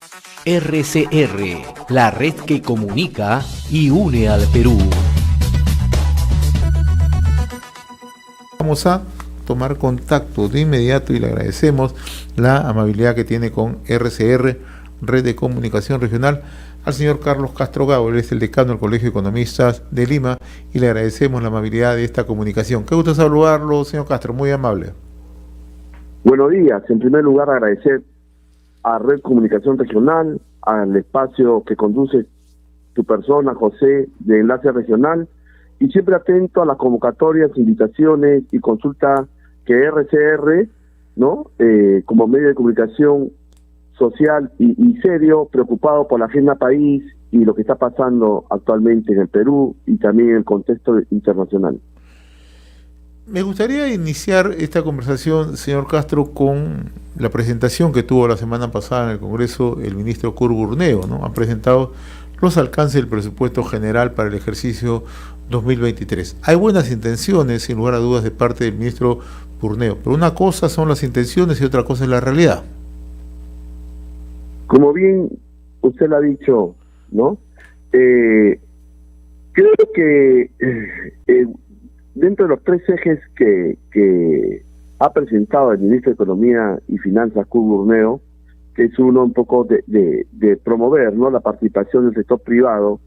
RCR, la red que comunica y une al Perú. Vamos a tomar contacto de inmediato y le agradecemos la amabilidad que tiene con RCR, Red de Comunicación Regional, al señor Carlos Castro Gabo. Él es el decano del Colegio de Economistas de Lima y le agradecemos la amabilidad de esta comunicación. Qué gusto saludarlo, señor Castro, muy amable. Buenos días. En primer lugar, agradecer a Red Comunicación Regional, al espacio que conduce tu persona, José, de Enlace Regional, y siempre atento a las convocatorias, invitaciones y consultas que RCR, ¿no? Como medio de comunicación social y serio, preocupado por la agenda país y lo que está pasando actualmente en el Perú y también en el contexto internacional. Me gustaría iniciar esta conversación, señor Castro, con la presentación que tuvo la semana pasada en el Congreso el ministro Kurt Burneo, ¿no? Han presentado los alcances del presupuesto general para el ejercicio 2023. Hay buenas intenciones, sin lugar a dudas, de parte del ministro Burneo, pero una cosa son las intenciones y otra cosa es la realidad. Como bien usted lo ha dicho, ¿no? Creo que dentro de los tres ejes que ha presentado el ministro de Economía y Finanzas, Kurt Burneo, que es uno un poco de promover, ¿no?, la participación del sector privado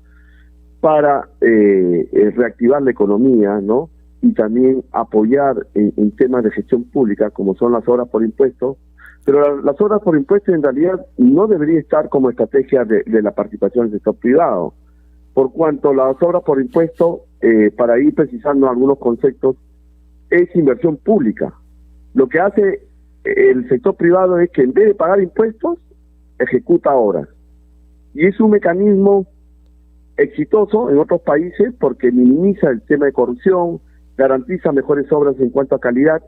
para reactivar la economía, ¿no?, y también apoyar en temas de gestión pública, como son las obras por impuestos, pero las obras por impuestos en realidad no debería estar como estrategia de la participación del sector privado, por cuanto las obras por impuestos, para ir precisando algunos conceptos, es inversión pública. Lo que hace el sector privado es que en vez de pagar impuestos, ejecuta obras. Y es un mecanismo exitoso en otros países porque minimiza el tema de corrupción, garantiza mejores obras en cuanto a calidad,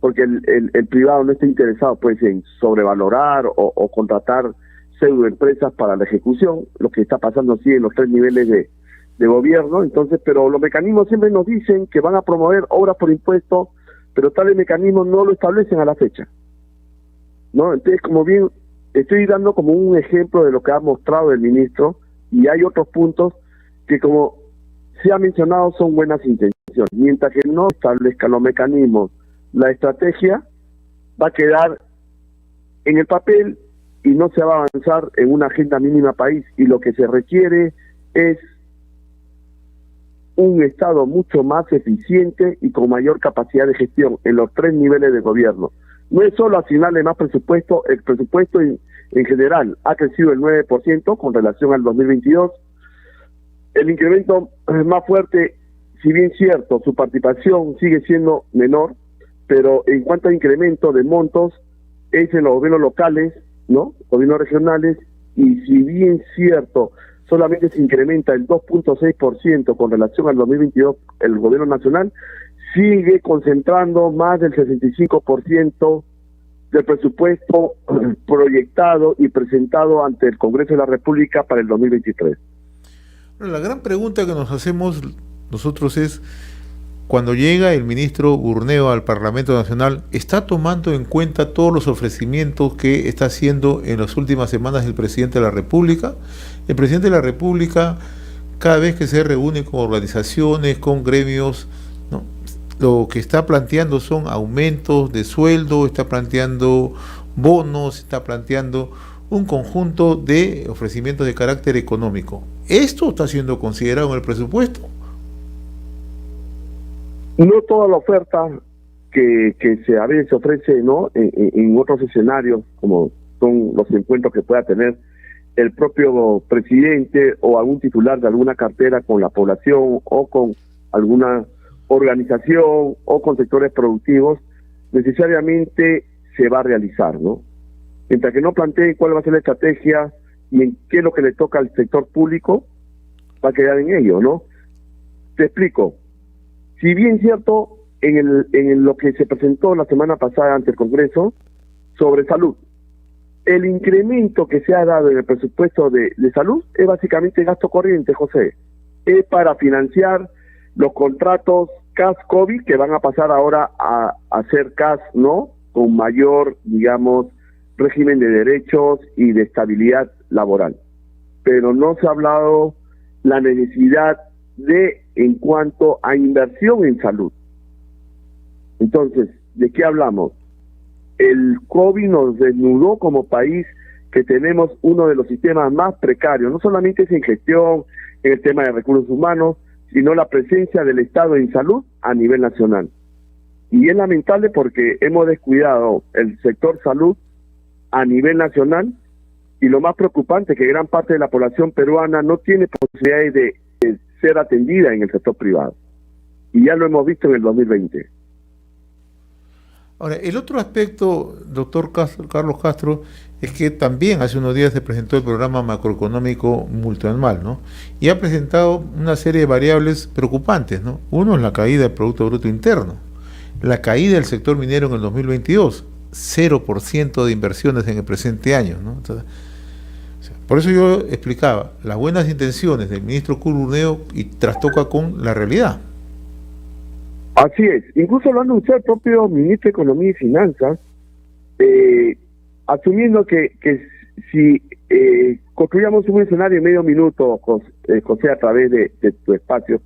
porque el privado no está interesado pues en sobrevalorar o contratar pseudoempresas para la ejecución, lo que está pasando así en los tres niveles de gobierno. Entonces, pero los mecanismos siempre nos dicen que van a promover obras por impuestos, pero tales mecanismos no lo establecen a la fecha, ¿no? Entonces, como bien estoy dando como un ejemplo de lo que ha mostrado el ministro, y hay otros puntos que, como se ha mencionado, son buenas intenciones. Mientras que no establezcan los mecanismos, la estrategia va a quedar en el papel y no se va a avanzar en una agenda mínima país, y lo que se requiere es un Estado mucho más eficiente y con mayor capacidad de gestión en los tres niveles de gobierno. No es solo asignarle más presupuesto, el presupuesto en general ha crecido el 9% con relación al 2022. El incremento más fuerte, si bien cierto, su participación sigue siendo menor, pero en cuanto a incremento de montos, es en los gobiernos locales, ¿no?, gobiernos regionales, y si bien cierto, solamente se incrementa el 2.6% con relación al 2022, el gobierno nacional sigue concentrando más del 65% del presupuesto proyectado y presentado ante el Congreso de la República para el 2023. Bueno, la gran pregunta que nos hacemos nosotros es, cuando llega el ministro Burneo al Parlamento Nacional, ¿está tomando en cuenta todos los ofrecimientos que está haciendo en las últimas semanas el presidente de la República? El presidente de la República, cada vez que se reúne con organizaciones, con gremios, ¿no?, lo que está planteando son aumentos de sueldo, está planteando bonos, está planteando un conjunto de ofrecimientos de carácter económico. ¿Esto está siendo considerado en el presupuesto? No toda la oferta que a veces se ofrece, ¿no?, en otros escenarios, como son los encuentros que pueda tener el propio presidente o algún titular de alguna cartera con la población o con alguna organización o con sectores productivos, necesariamente se va a realizar, ¿no? Mientras que no plantee cuál va a ser la estrategia y en qué es lo que le toca al sector público, va a quedar en ello, ¿no? Te explico. Si bien cierto, en lo que se presentó la semana pasada ante el Congreso sobre salud, el incremento que se ha dado en el presupuesto de salud es básicamente gasto corriente, José. Es para financiar los contratos CAS-COVID que van a pasar ahora a ser CAS, ¿no?, con mayor, digamos, régimen de derechos y de estabilidad laboral. Pero no se ha hablado la necesidad en cuanto a inversión en salud. Entonces, ¿de qué hablamos? El COVID nos desnudó como país que tenemos uno de los sistemas más precarios, no solamente es en gestión, en el tema de recursos humanos, sino la presencia del Estado en salud a nivel nacional. Y es lamentable porque hemos descuidado el sector salud a nivel nacional, y lo más preocupante es que gran parte de la población peruana no tiene posibilidades de ser atendida en el sector privado. Y ya lo hemos visto en el 2020. Ahora, el otro aspecto, doctor Carlos Castro, es que también hace unos días se presentó el programa macroeconómico multianual, ¿no? Y ha presentado una serie de variables preocupantes, ¿no? Uno es la caída del Producto Bruto Interno, la caída del sector minero en el 2022, 0% de inversiones en el presente año, ¿no? Entonces, por eso yo explicaba las buenas intenciones del ministro Urneo y trastoca con la realidad. Así es, incluso lo anunció el propio ministro de Economía y Finanzas, asumiendo que si construíamos un escenario en medio minuto, José, a través de tu espacio,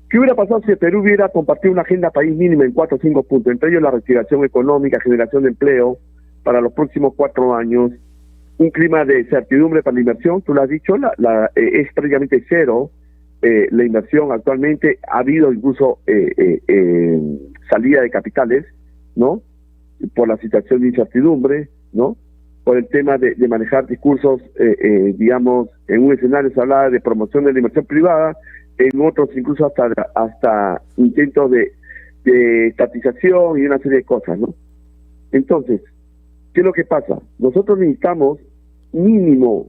¿qué hubiera pasado si el Perú hubiera compartido una agenda país mínima en 4 o 5 puntos, entre ellos la reactivación económica, generación de empleo para los próximos 4 años, un clima de certidumbre para la inversión? Tú lo has dicho, es prácticamente cero. La inversión actualmente, ha habido incluso salida de capitales, ¿no? Por la situación de incertidumbre, ¿no? Por el tema de manejar discursos, digamos, en un escenario se hablaba de promoción de la inversión privada, en otros incluso hasta intentos de estatización y una serie de cosas, ¿no? Entonces, ¿qué es lo que pasa? Nosotros necesitamos mínimo,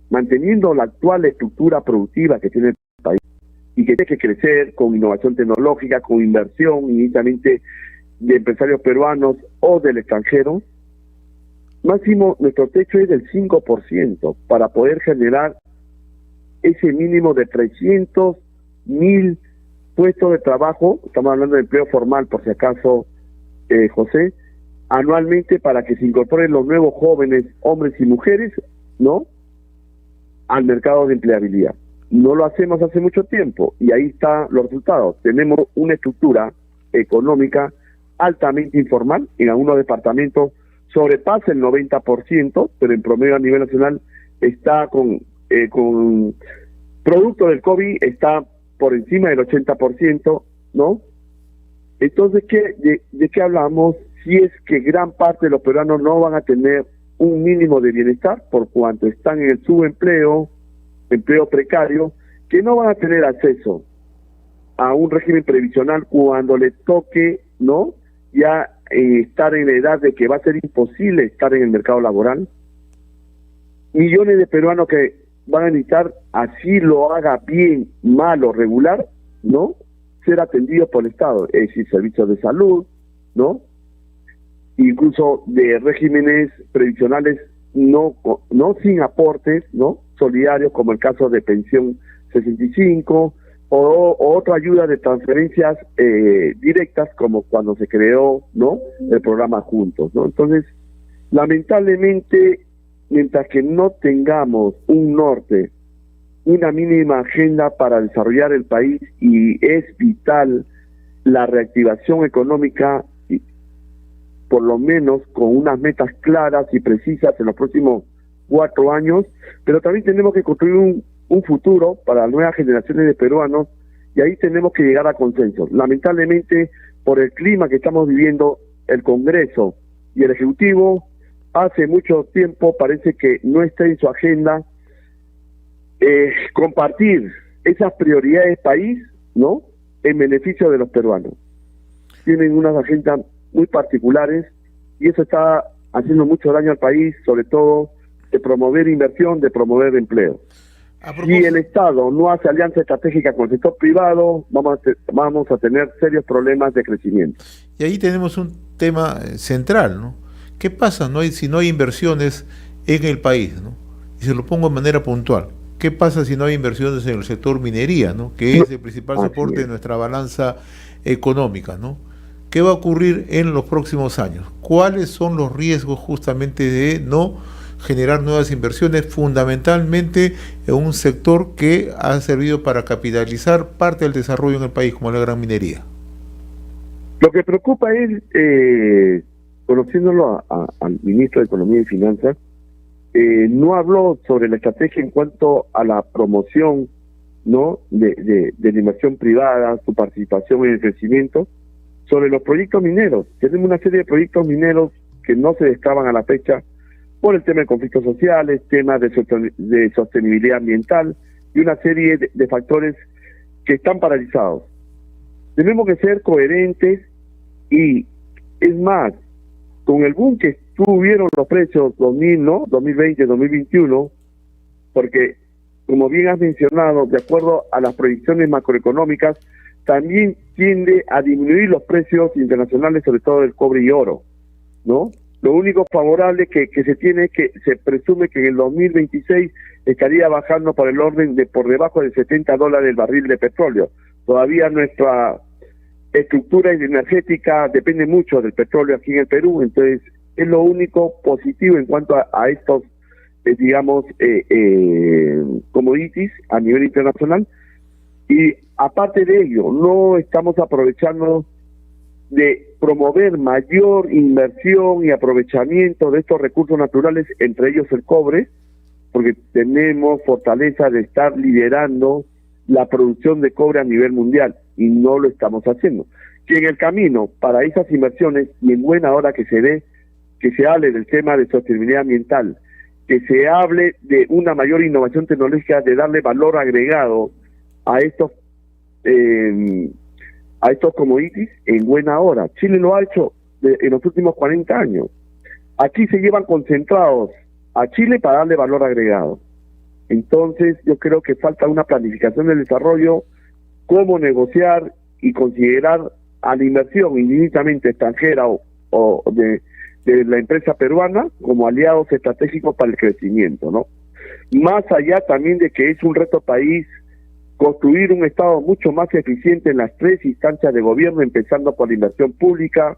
manteniendo la actual estructura productiva que tiene el país y que tiene que crecer con innovación tecnológica, con inversión inicialmente de empresarios peruanos o del extranjero, máximo nuestro techo es del 5% para poder generar ese mínimo de 300.000 puestos de trabajo, estamos hablando de empleo formal por si acaso, José, anualmente, para que se incorporen los nuevos jóvenes, hombres y mujeres, ¿no?, al mercado de empleabilidad. No lo hacemos hace mucho tiempo y ahí están los resultados. Tenemos una estructura económica altamente informal, en algunos departamentos sobrepasa el 90%, pero en promedio a nivel nacional está con producto del COVID, está por encima del 80%, ¿no? Entonces, ¿de qué hablamos? Si es que gran parte de los peruanos no van a tener un mínimo de bienestar por cuanto están en el subempleo, empleo precario, que no van a tener acceso a un régimen previsional cuando le toque, ¿no?, ya estar en la edad de que va a ser imposible estar en el mercado laboral. Millones de peruanos que van a necesitar, así lo haga bien, mal o regular, ¿no?, ser atendidos por el Estado, es decir, servicios de salud, ¿no?, incluso de regímenes previsionales no sin aportes, ¿no?, solidarios, como el caso de pensión 65 o otra ayuda de transferencias directas, como cuando se creó, ¿no?, el programa Juntos, ¿no? Entonces, lamentablemente, mientras que no tengamos un norte, una mínima agenda para desarrollar el país, y es vital la reactivación económica, por lo menos con unas metas claras y precisas en los próximos 4 años, pero también tenemos que construir un futuro para las nuevas generaciones de peruanos, y ahí tenemos que llegar a consensos. Lamentablemente, por el clima que estamos viviendo, el Congreso y el Ejecutivo hace mucho tiempo parece que no está en su agenda compartir esas prioridades país, ¿no?, en beneficio de los peruanos. Tienen unas agendas muy particulares y eso está haciendo mucho daño al país, sobre todo de promover inversión, de promover empleo. Si el Estado no hace alianza estratégica con el sector privado, vamos a tener serios problemas de crecimiento. Y ahí tenemos un tema central, ¿no? ¿Qué pasa si no hay inversiones en el país, ¿no? Y se lo pongo de manera puntual. ¿Qué pasa si no hay inversiones en el sector minería, ¿no?, que es el principal soporte de nuestra balanza económica, ¿no? ¿qué va a ocurrir en los próximos años? ¿Cuáles son los riesgos justamente de no generar nuevas inversiones, fundamentalmente en un sector que ha servido para capitalizar parte del desarrollo en el país, como la gran minería? Lo que preocupa es, conociéndolo al ministro de Economía y Finanzas, no habló sobre la estrategia en cuanto a la promoción, ¿no?, de la inversión privada, su participación en el crecimiento, sobre los proyectos mineros. Tenemos una serie de proyectos mineros que no se destraban a la fecha por el tema de conflictos sociales, temas de sostenibilidad ambiental y una serie de factores que están paralizados. Tenemos que ser coherentes y, es más, con el boom que tuvieron los precios 2020, 2021, porque, como bien has mencionado, de acuerdo a las proyecciones macroeconómicas, también tiende a disminuir los precios internacionales, sobre todo del cobre y oro, ¿no? Lo único favorable que se tiene es que se presume que en el 2026 estaría bajando por el orden de por debajo de $70 el barril de petróleo. Todavía nuestra estructura energética depende mucho del petróleo aquí en el Perú, entonces es lo único positivo en cuanto a estos, commodities a nivel internacional. Y aparte de ello, no estamos aprovechando de promover mayor inversión y aprovechamiento de estos recursos naturales, entre ellos el cobre, porque tenemos fortaleza de estar liderando la producción de cobre a nivel mundial y no lo estamos haciendo. Que en el camino para esas inversiones, y en buena hora que se hable del tema de sostenibilidad ambiental, que se hable de una mayor innovación tecnológica, de darle valor agregado a estos commodities, en buena hora. Chile lo ha hecho en los últimos 40 años. Aquí se llevan concentrados a Chile para darle valor agregado. Entonces yo creo que falta una planificación del desarrollo, cómo negociar y considerar a la inversión indistintamente extranjera o de la empresa peruana como aliados estratégicos para el crecimiento, ¿no? Más allá también de que es un reto país construir un Estado mucho más eficiente en las tres instancias de gobierno, empezando por la inversión pública,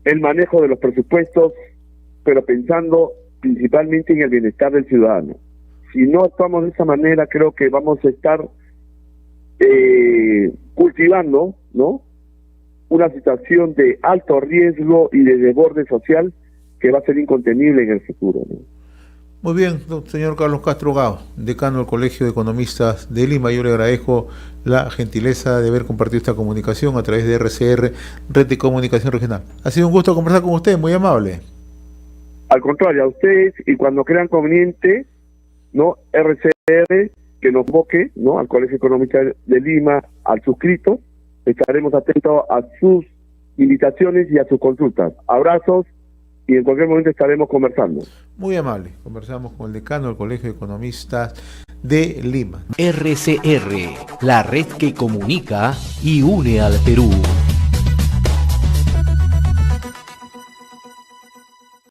el manejo de los presupuestos, pero pensando principalmente en el bienestar del ciudadano. Si no actuamos de esa manera, creo que vamos a estar cultivando, ¿no?, una situación de alto riesgo y de desborde social que va a ser incontenible en el futuro, ¿no? Muy bien, señor Carlos Castro Gao, decano del Colegio de Economistas de Lima. Yo le agradezco la gentileza de haber compartido esta comunicación a través de RCR, Red de Comunicación Regional. Ha sido un gusto conversar con usted, muy amable. Al contrario, a ustedes, y cuando crean conveniente, ¿no?, RCR, que nos convoque, ¿no?, al Colegio de Economistas de Lima, al suscrito, estaremos atentos a sus invitaciones y a sus consultas. Abrazos, y en cualquier momento estaremos conversando. Muy amable. Conversamos con el decano del Colegio de Economistas de Lima. RCR, la red que comunica y une al Perú.